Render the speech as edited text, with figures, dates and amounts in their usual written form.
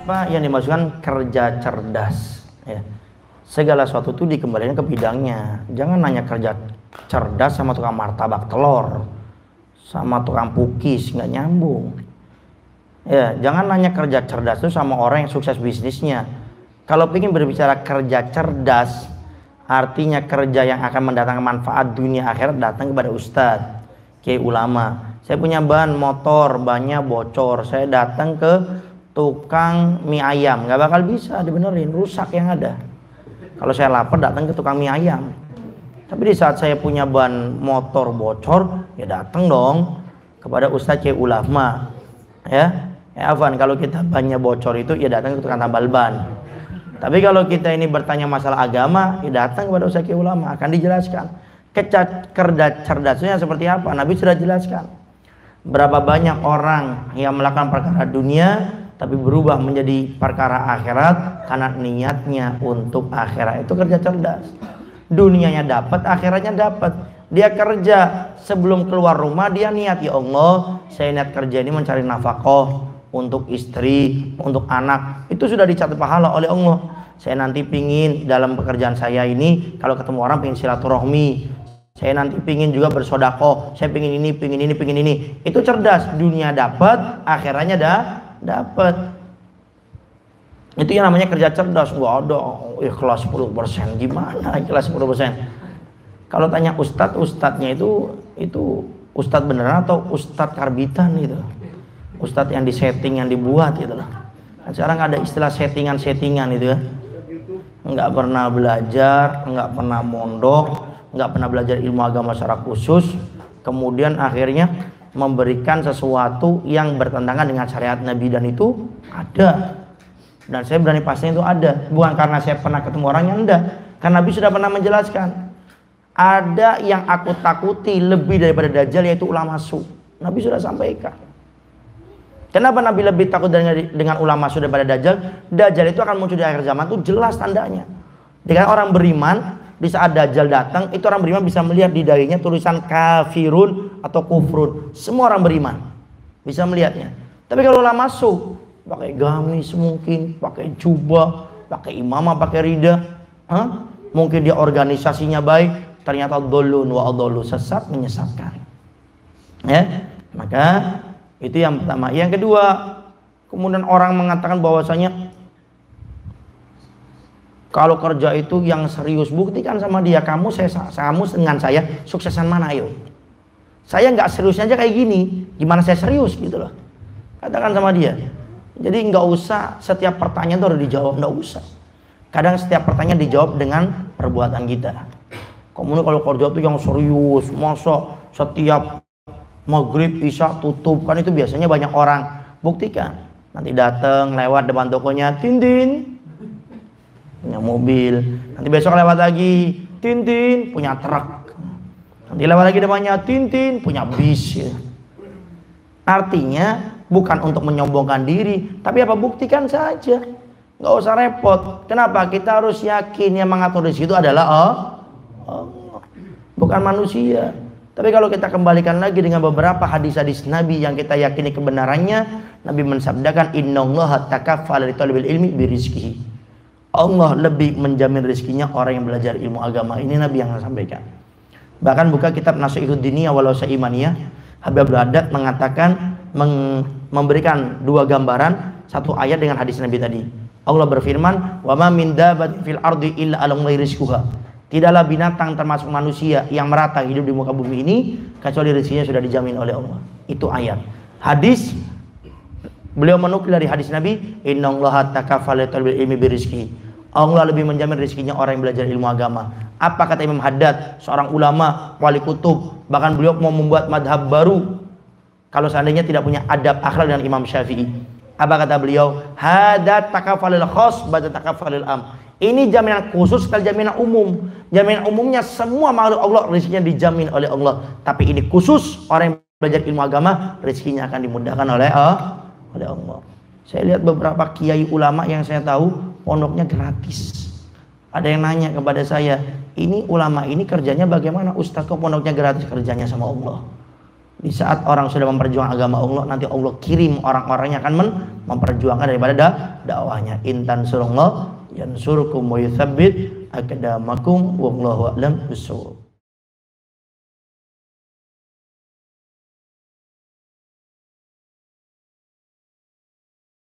apa yang dimaksudkan kerja cerdas ya. Segala sesuatu itu dikembalikan ke bidangnya. Jangan nanya kerja cerdas sama tukang martabak telur, sama tukang pukis, nggak nyambung ya. Jangan nanya kerja cerdas itu sama orang yang sukses bisnisnya. Kalau ingin berbicara kerja cerdas, artinya kerja yang akan mendatangkan manfaat dunia akhirat, datang kepada ustadz, kiai ulama. Saya punya ban motor, bannya bocor, saya datang ke tukang mie ayam, nggak bakal bisa dibenerin, rusak yang ada. Kalau saya lapar datang ke tukang mie ayam. Tapi di saat saya punya ban motor bocor, ya datang dong kepada ustadz kiai ulama ya. Afwan, kalau kita bannya bocor itu ya datang ke tukang tambal ban. Tapi kalau kita ini bertanya masalah agama, ya datang kepada ustadz kiai ulama, akan dijelaskan kerja cerdasnya seperti apa. Nabi sudah jelaskan. Berapa banyak orang yang melakukan perkara dunia tapi berubah menjadi perkara akhirat karena niatnya untuk akhirat. Itu kerja cerdas. Dunianya dapat, akhiratnya dapat. Dia kerja sebelum keluar rumah, dia niat, ya Allah, saya niat kerja ini mencari nafkah untuk istri, untuk anak. Itu sudah dicatat pahala oleh Allah. Saya nanti pingin dalam pekerjaan saya ini, kalau ketemu orang pingin silaturahmi, saya nanti pingin juga bersodakoh, saya pingin ini, pingin ini, pingin ini. Itu cerdas. Dunia dapat, akhiratnya dapat. Itu yang namanya kerja cerdas. Gak ada ikhlas 10%. Gimana ikhlas 10%? Kalau tanya ustadznya itu ustadz beneran atau ustadz karbitan gitu. Ustadz yang disetting, yang dibuat gitu loh. Sekarang ada istilah settingan itu ya. Nggak pernah belajar, nggak pernah mondok, nggak pernah belajar ilmu agama secara khusus, kemudian akhirnya memberikan sesuatu yang bertentangan dengan syariat Nabi, dan itu ada. Dan saya berani pastiin itu ada. Bukan karena saya pernah ketemu orangnya, enggak. Karena Nabi sudah pernah menjelaskan. Ada yang aku takuti lebih daripada Dajjal, yaitu ulama su. Nabi sudah sampaikan. Kenapa Nabi lebih takut dengan ulama su daripada Dajjal? Dajjal itu akan muncul di akhir zaman, itu jelas tandanya. Dengan orang beriman, di saat Dajjal datang, itu orang beriman bisa melihat di dahinya tulisan kafirun atau kufrun. Semua orang beriman bisa melihatnya. Tapi kalau ulama su, pakai gamis mungkin, pakai jubah, pakai imamah, pakai rida, mungkin dia organisasinya baik, ternyata dolun wa adollu, sesat, menyesatkan ya. Maka itu yang pertama. Yang kedua, kemudian orang mengatakan bahwasanya kalau kerja itu yang serius, buktikan sama dia. Kamu dengan saya suksesan mana, ayo. Saya nggak seriusnya aja kayak gini, gimana saya serius gitu loh. Katakan sama dia. Jadi nggak usah setiap pertanyaan itu harus dijawab, nggak usah. Kadang setiap pertanyaan dijawab dengan perbuatan kita. Kemudian kalau kerja itu yang serius, masa setiap maghrib isya tutup, kan itu biasanya banyak orang. Buktikan. Nanti datang lewat depan tokonya, Tintin punya mobil. Nanti besok lewat lagi, Tintin punya truk. Nanti lewat lagi depannya, Tintin punya bis ya. Artinya bukan untuk menyombongkan diri, tapi apa, buktikan saja. Nggak usah repot. Kenapa? Kita harus yakin yang mengatur di situ adalah Allah, bukan manusia. Tapi kalau kita kembalikan lagi dengan beberapa hadis-hadis Nabi yang kita yakini kebenarannya, Nabi mensabdakan, innallaha takaffala li talibil ilmi birizqihi. Allah lebih menjamin rezekinya orang yang belajar ilmu agama. Ini Nabi yang sampaikan. Bahkan buka kitab Nasiihud Diniyah walau Imaniyah, Habib Abdul Haddad mengatakan, memberikan dua gambaran satu ayat dengan hadis Nabi tadi. Allah berfirman, wa ma min dabbatin fil ardi illa 'alallahi rizquha. Tidaklah binatang termasuk manusia yang merata hidup di muka bumi ini kecuali rezekinya sudah dijamin oleh Allah. Itu ayat. Hadis, beliau menukil dari hadis Nabi, innallaha takaffala talbil ilmi birizqihi. Allah lebih menjamin rezekinya orang yang belajar ilmu agama. Apa kata Imam Haddad, seorang ulama, wali kutub, bahkan beliau mau membuat madhab baru kalau seandainya tidak punya adab akhlak dengan Imam Syafi'i. Apa kata beliau? Hada takaffalul khas ba'da takaffalul am. Ini jaminan khusus sekali jaminan umum. Jaminan umumnya semua makhluk Allah rezekinya dijamin oleh Allah. Tapi ini khusus orang yang belajar ilmu agama, rezekinya akan dimudahkan oleh Allah. Saya lihat beberapa kiai ulama yang saya tahu pondoknya gratis. Ada yang nanya kepada saya, ini ulama ini kerjanya bagaimana? Ustaz, kok pondoknya gratis? Kerjanya sama Allah. Di saat orang sudah memperjuangkan agama Allah, nanti Allah kirim orang-orangnya akan memperjuangkan daripada dakwahnya. Intan surullah yansurkum wa yutsabbit aqdamakum wallahu a'lam bissawab.